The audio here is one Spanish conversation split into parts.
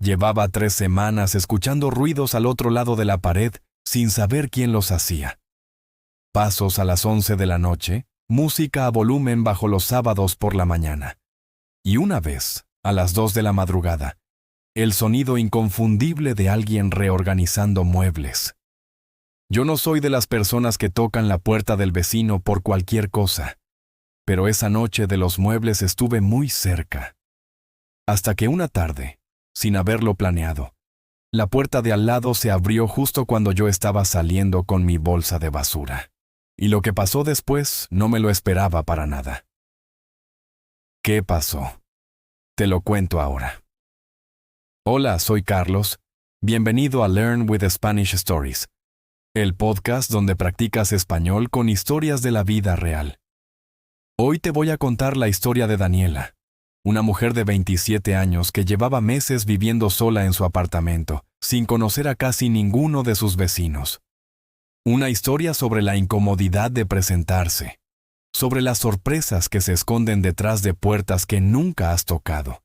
Llevaba 3 semanas escuchando ruidos al otro lado de la pared sin saber quién los hacía. Pasos a las 11 de la noche, música a volumen bajo los sábados por la mañana. Y una vez, a las 2 de la madrugada, el sonido inconfundible de alguien reorganizando muebles. Yo no soy de las personas que tocan la puerta del vecino por cualquier cosa, pero esa noche de los muebles estuve muy cerca. Hasta que una tarde, sin haberlo planeado, la puerta de al lado se abrió justo cuando yo estaba saliendo con mi bolsa de basura. Y lo que pasó después no me lo esperaba para nada. ¿Qué pasó? Te lo cuento ahora. Hola, soy Carlos. Bienvenido a Learn with Spanish Stories, el podcast donde practicas español con historias de la vida real. Hoy te voy a contar la historia de Daniela, una mujer de 27 años que llevaba meses viviendo sola en su apartamento, sin conocer a casi ninguno de sus vecinos. Una historia sobre la incomodidad de presentarse, sobre las sorpresas que se esconden detrás de puertas que nunca has tocado,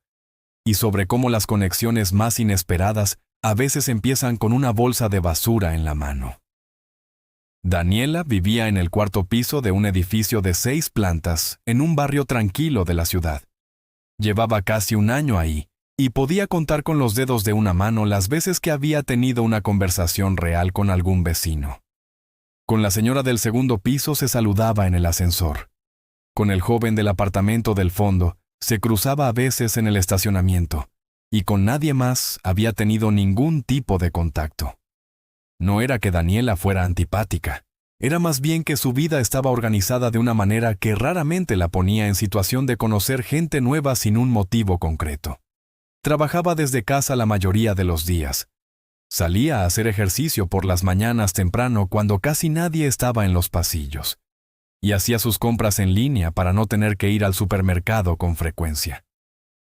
y sobre cómo las conexiones más inesperadas a veces empiezan con una bolsa de basura en la mano. Daniela vivía en el 4º piso de un edificio de 6 plantas en un barrio tranquilo de la ciudad. Llevaba casi un año ahí y podía contar con los dedos de una mano las veces que había tenido una conversación real con algún vecino. Con la señora del 2º piso se saludaba en el ascensor. Con el joven del apartamento del fondo se cruzaba a veces en el estacionamiento, y con nadie más había tenido ningún tipo de contacto. No era que Daniela fuera antipática, era más bien que su vida estaba organizada de una manera que raramente la ponía en situación de conocer gente nueva sin un motivo concreto. Trabajaba desde casa la mayoría de los días. Salía a hacer ejercicio por las mañanas temprano cuando casi nadie estaba en los pasillos, y hacía sus compras en línea para no tener que ir al supermercado con frecuencia.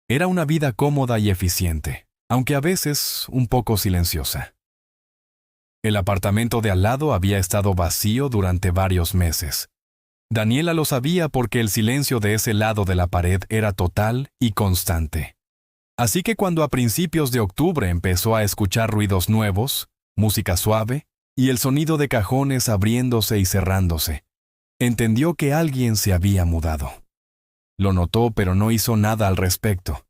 Era una vida cómoda y eficiente, aunque a veces un poco silenciosa. El apartamento de al lado había estado vacío durante varios meses. Daniela lo sabía porque el silencio de ese lado de la pared era total y constante. Así que cuando a principios de octubre empezó a escuchar ruidos nuevos, música suave y el sonido de cajones abriéndose y cerrándose, entendió que alguien se había mudado. Lo notó, pero no hizo nada al respecto.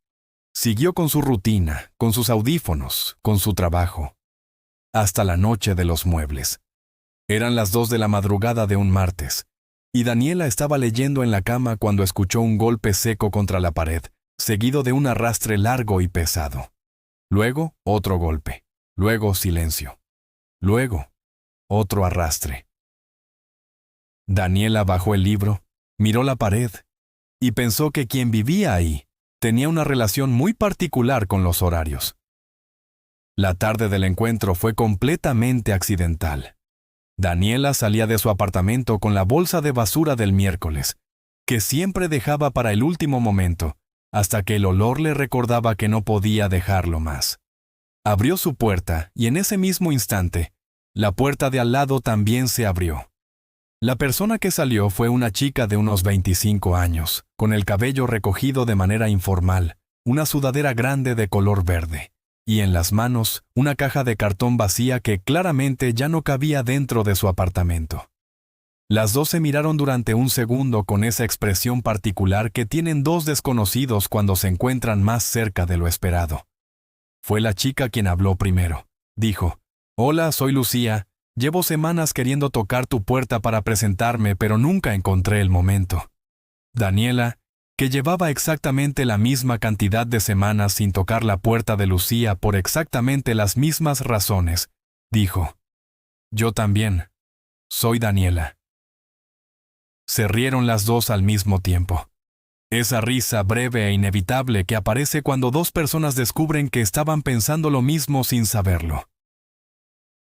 Siguió con su rutina, con sus audífonos, con su trabajo. Hasta la noche de los muebles. Eran las 2 de la madrugada de un martes, y Daniela estaba leyendo en la cama cuando escuchó un golpe seco contra la pared, seguido de un arrastre largo y pesado. Luego, otro golpe. Luego, silencio. Luego, otro arrastre. Daniela bajó el libro, miró la pared, y pensó que quien vivía ahí tenía una relación muy particular con los horarios. La tarde del encuentro fue completamente accidental. Daniela salía de su apartamento con la bolsa de basura del miércoles, que siempre dejaba para el último momento, hasta que el olor le recordaba que no podía dejarlo más. Abrió su puerta y en ese mismo instante, la puerta de al lado también se abrió. La persona que salió fue una chica de unos 25 años, con el cabello recogido de manera informal, una sudadera grande de color verde, y en las manos una caja de cartón vacía que claramente ya no cabía dentro de su apartamento. Las dos se miraron durante un segundo con esa expresión particular que tienen dos desconocidos cuando se encuentran más cerca de lo esperado. Fue la chica quien habló primero. Dijo: «Hola, soy Lucía. Llevo semanas queriendo tocar tu puerta para presentarme, pero nunca encontré el momento». Daniela, que llevaba exactamente la misma cantidad de semanas sin tocar la puerta de Lucía por exactamente las mismas razones, dijo: «Yo también. Soy Daniela». Se rieron las dos al mismo tiempo. Esa risa breve e inevitable que aparece cuando dos personas descubren que estaban pensando lo mismo sin saberlo.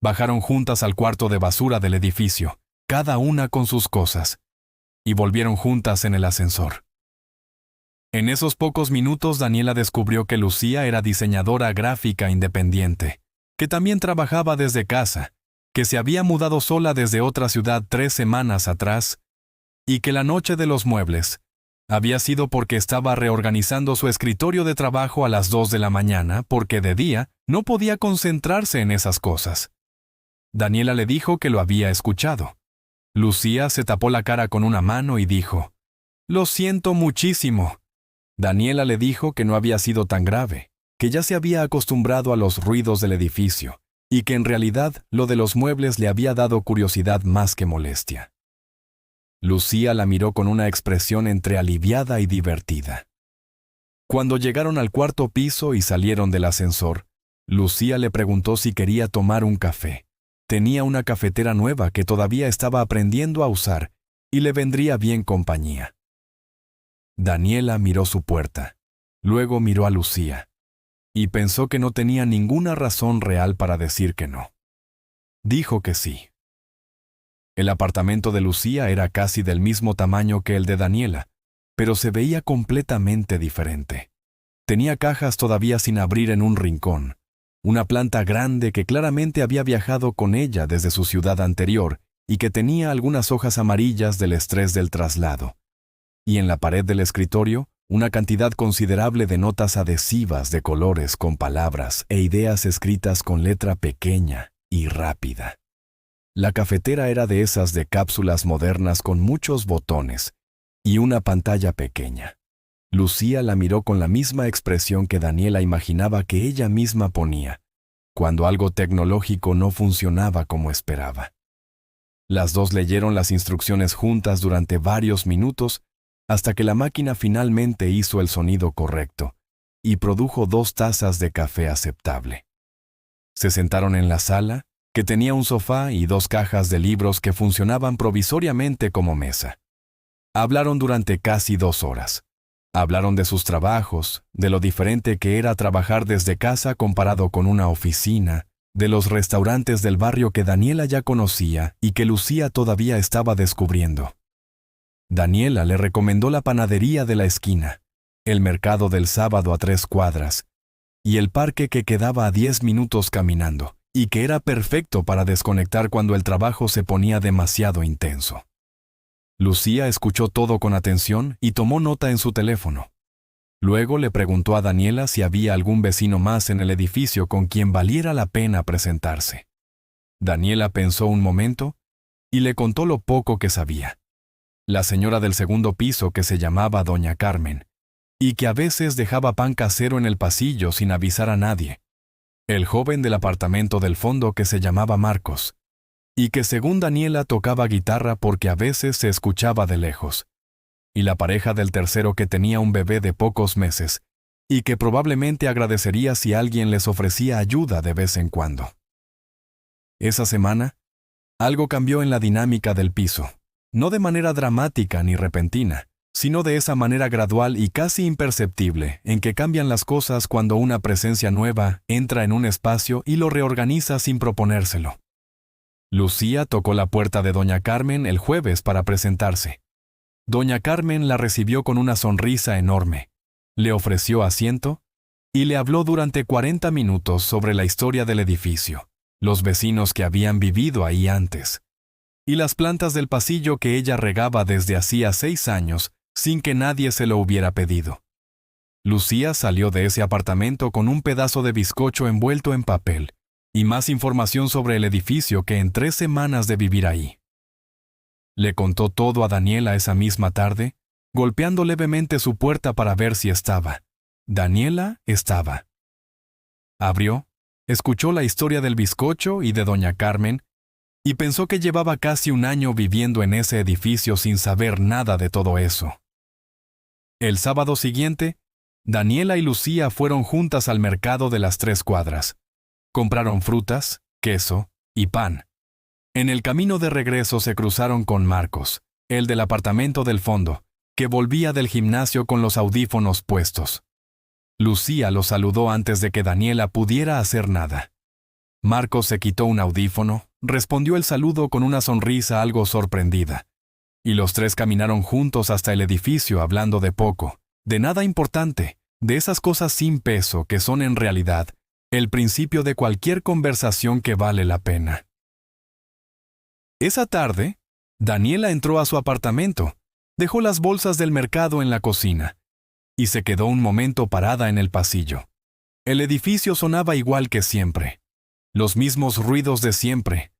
Bajaron juntas al cuarto de basura del edificio, cada una con sus cosas, y volvieron juntas en el ascensor. En esos pocos minutos Daniela descubrió que Lucía era diseñadora gráfica independiente, que también trabajaba desde casa, que se había mudado sola desde otra ciudad 3 semanas atrás, y que la noche de los muebles Había sido porque estaba reorganizando su escritorio de trabajo a las 2 de la mañana, porque de día no podía concentrarse en esas cosas. Daniela le dijo que lo había escuchado. Lucía se tapó la cara con una mano y dijo, «Lo siento muchísimo». Daniela le dijo que no había sido tan grave, que ya se había acostumbrado a los ruidos del edificio, y que en realidad lo de los muebles le había dado curiosidad más que molestia. Lucía la miró con una expresión entre aliviada y divertida. Cuando llegaron al cuarto piso y salieron del ascensor, Lucía le preguntó si quería tomar un café. Tenía una cafetera nueva que todavía estaba aprendiendo a usar y le vendría bien compañía. Daniela miró su puerta, luego miró a Lucía, y pensó que no tenía ninguna razón real para decir que no. Dijo que sí. El apartamento de Lucía era casi del mismo tamaño que el de Daniela, pero se veía completamente diferente. Tenía cajas todavía sin abrir en un rincón, una planta grande que claramente había viajado con ella desde su ciudad anterior y que tenía algunas hojas amarillas del estrés del traslado. Y en la pared del escritorio, una cantidad considerable de notas adhesivas de colores con palabras e ideas escritas con letra pequeña y rápida. La cafetera era de esas de cápsulas modernas con muchos botones y una pantalla pequeña. Lucía la miró con la misma expresión que Daniela imaginaba que ella misma ponía, cuando algo tecnológico no funcionaba como esperaba. Las dos leyeron las instrucciones juntas durante varios minutos hasta que la máquina finalmente hizo el sonido correcto y produjo 2 tazas de café aceptable. Se sentaron en la sala, que tenía un sofá y 2 cajas de libros que funcionaban provisoriamente como mesa. Hablaron durante casi 2 horas. Hablaron de sus trabajos, de lo diferente que era trabajar desde casa comparado con una oficina, de los restaurantes del barrio que Daniela ya conocía y que Lucía todavía estaba descubriendo. Daniela le recomendó la panadería de la esquina, el mercado del sábado a 3 cuadras, y el parque que quedaba a 10 minutos caminando, y que era perfecto para desconectar cuando el trabajo se ponía demasiado intenso. Lucía escuchó todo con atención y tomó nota en su teléfono. Luego le preguntó a Daniela si había algún vecino más en el edificio con quien valiera la pena presentarse. Daniela pensó un momento y le contó lo poco que sabía. La señora del segundo piso que se llamaba Doña Carmen, y que a veces dejaba pan casero en el pasillo sin avisar a nadie. El joven del apartamento del fondo que se llamaba Marcos, y que según Daniela tocaba guitarra porque a veces se escuchaba de lejos. Y la pareja del tercero que tenía un bebé de pocos meses, y que probablemente agradecería si alguien les ofrecía ayuda de vez en cuando. Esa semana, algo cambió en la dinámica del piso, no de manera dramática ni repentina, sino de esa manera gradual y casi imperceptible en que cambian las cosas cuando una presencia nueva entra en un espacio y lo reorganiza sin proponérselo. Lucía tocó la puerta de Doña Carmen el jueves para presentarse. Doña Carmen la recibió con una sonrisa enorme, le ofreció asiento y le habló durante 40 minutos sobre la historia del edificio, los vecinos que habían vivido ahí antes, y las plantas del pasillo que ella regaba desde hacía 6 años sin que nadie se lo hubiera pedido. Lucía salió de ese apartamento con un pedazo de bizcocho envuelto en papel y más información sobre el edificio que en 3 semanas de vivir ahí. Le contó todo a Daniela esa misma tarde, golpeando levemente su puerta para ver si estaba. Daniela estaba. Abrió, escuchó la historia del bizcocho y de Doña Carmen, y pensó que llevaba casi 1 año viviendo en ese edificio sin saber nada de todo eso. El sábado siguiente, Daniela y Lucía fueron juntas al mercado de las 3 cuadras. Compraron frutas, queso y pan. En el camino de regreso se cruzaron con Marcos, el del apartamento del fondo, que volvía del gimnasio con los audífonos puestos. Lucía lo saludó antes de que Daniela pudiera hacer nada. Marcos se quitó un audífono, respondió el saludo con una sonrisa algo sorprendida, y los 3 caminaron juntos hasta el edificio hablando de poco, de nada importante, de esas cosas sin peso que son en realidad el principio de cualquier conversación que vale la pena. Esa tarde, Daniela entró a su apartamento Dejó las bolsas del mercado en la cocina y se quedó un momento parada en el pasillo. El edificio sonaba igual que siempre. Los mismos ruidos de siempre.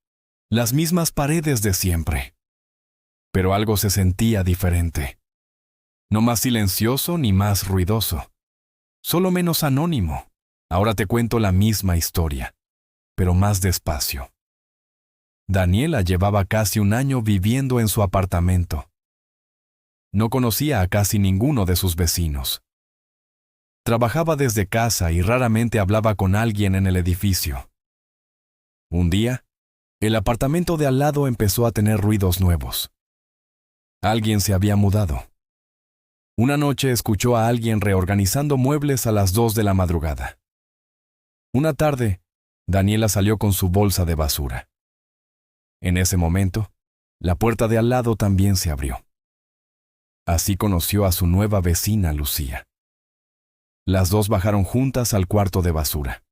Las mismas paredes de siempre. Pero algo se sentía diferente. No más silencioso ni más ruidoso. Solo menos anónimo. Ahora te cuento la misma historia, pero más despacio. Daniela llevaba casi un año viviendo en su apartamento. No conocía a casi ninguno de sus vecinos. Trabajaba desde casa y raramente hablaba con alguien en el edificio. Un día, el apartamento de al lado empezó a tener ruidos nuevos. Alguien se había mudado. Una noche escuchó a alguien reorganizando muebles a las 2 de la madrugada. Una tarde, Daniela salió con su bolsa de basura. En ese momento, la puerta de al lado también se abrió. Así conoció a su nueva vecina, Lucía. Las dos bajaron juntas al cuarto de basura.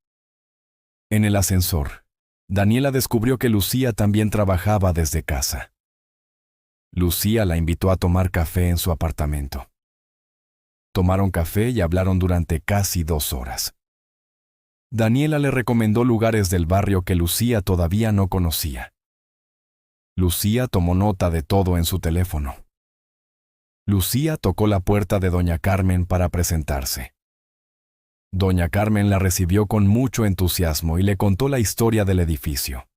En el ascensor, Daniela descubrió que Lucía también trabajaba desde casa. Lucía la invitó a tomar café en su apartamento. Tomaron café y hablaron durante casi 2 horas. Daniela le recomendó lugares del barrio que Lucía todavía no conocía. Lucía tomó nota de todo en su teléfono. Lucía tocó la puerta de doña Carmen para presentarse. Doña Carmen la recibió con mucho entusiasmo y le contó la historia del edificio.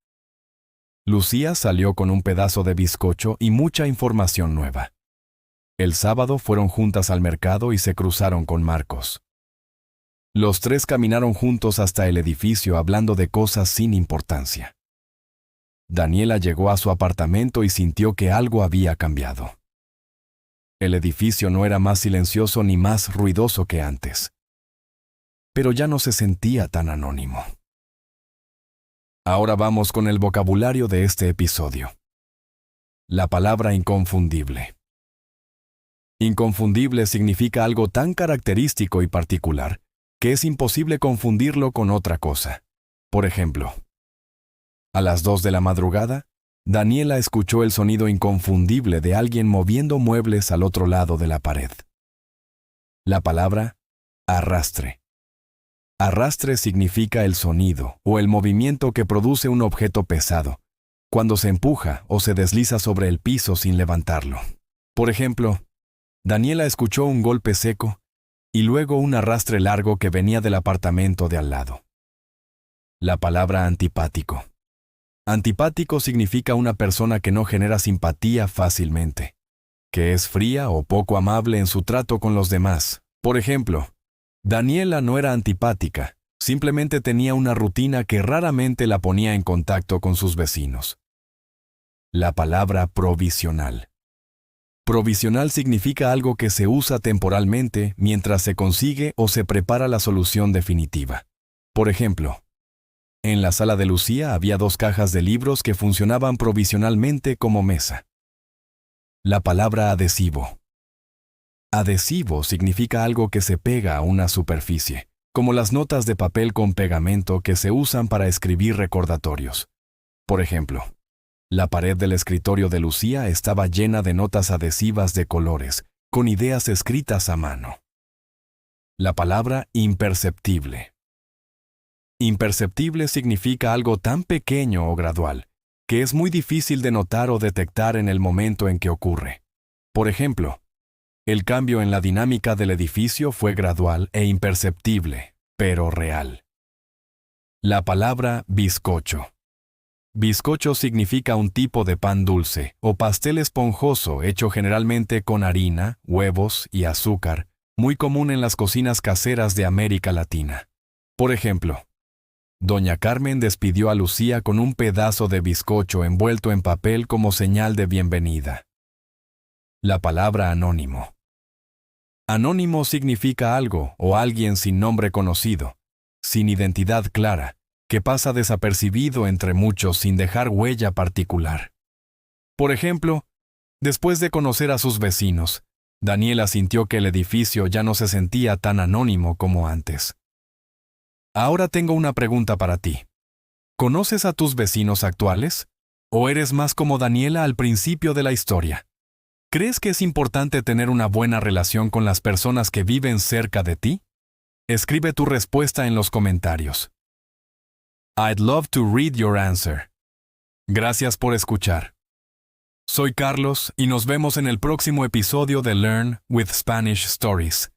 Lucía salió con un pedazo de bizcocho y mucha información nueva. El sábado fueron juntas al mercado y se cruzaron con Marcos. Los tres caminaron juntos hasta el edificio hablando de cosas sin importancia. Daniela llegó a su apartamento y sintió que algo había cambiado. El edificio no era más silencioso ni más ruidoso que antes. Pero ya no se sentía tan anónimo. Ahora vamos con el vocabulario de este episodio. La palabra inconfundible. Inconfundible significa algo tan característico y particular que es imposible confundirlo con otra cosa. Por ejemplo, a las 2 de la madrugada, Daniela escuchó el sonido inconfundible de alguien moviendo muebles al otro lado de la pared. La palabra arrastre. Arrastre significa el sonido o el movimiento que produce un objeto pesado, cuando se empuja o se desliza sobre el piso sin levantarlo. Por ejemplo, Daniela escuchó un golpe seco y luego un arrastre largo que venía del apartamento de al lado. La palabra antipático. Antipático significa una persona que no genera simpatía fácilmente, que es fría o poco amable en su trato con los demás. Por ejemplo, Daniela no era antipática, simplemente tenía una rutina que raramente la ponía en contacto con sus vecinos. La palabra provisional. Provisional significa algo que se usa temporalmente mientras se consigue o se prepara la solución definitiva. Por ejemplo, en la sala de Lucía había 2 cajas de libros que funcionaban provisionalmente como mesa. La palabra adhesivo. Adhesivo significa algo que se pega a una superficie, como las notas de papel con pegamento que se usan para escribir recordatorios. Por ejemplo, la pared del escritorio de Lucía estaba llena de notas adhesivas de colores, con ideas escritas a mano. La palabra imperceptible. Imperceptible significa algo tan pequeño o gradual, que es muy difícil de notar o detectar en el momento en que ocurre. Por ejemplo, el cambio en la dinámica del edificio fue gradual e imperceptible, pero real. La palabra bizcocho. Bizcocho significa un tipo de pan dulce o pastel esponjoso hecho generalmente con harina, huevos y azúcar, muy común en las cocinas caseras de América Latina. Por ejemplo, doña Carmen despidió a Lucía con un pedazo de bizcocho envuelto en papel como señal de bienvenida. La palabra anónimo. Anónimo significa algo o alguien sin nombre conocido, sin identidad clara, que pasa desapercibido entre muchos sin dejar huella particular. Por ejemplo, después de conocer a sus vecinos, Daniela sintió que el edificio ya no se sentía tan anónimo como antes. Ahora tengo una pregunta para ti. ¿Conoces a tus vecinos actuales? ¿O eres más como Daniela al principio de la historia? ¿Crees que es importante tener una buena relación con las personas que viven cerca de ti? Escribe tu respuesta en los comentarios. I'd love to read your answer. Gracias por escuchar. Soy Carlos y nos vemos en el próximo episodio de Learn with Spanish Stories.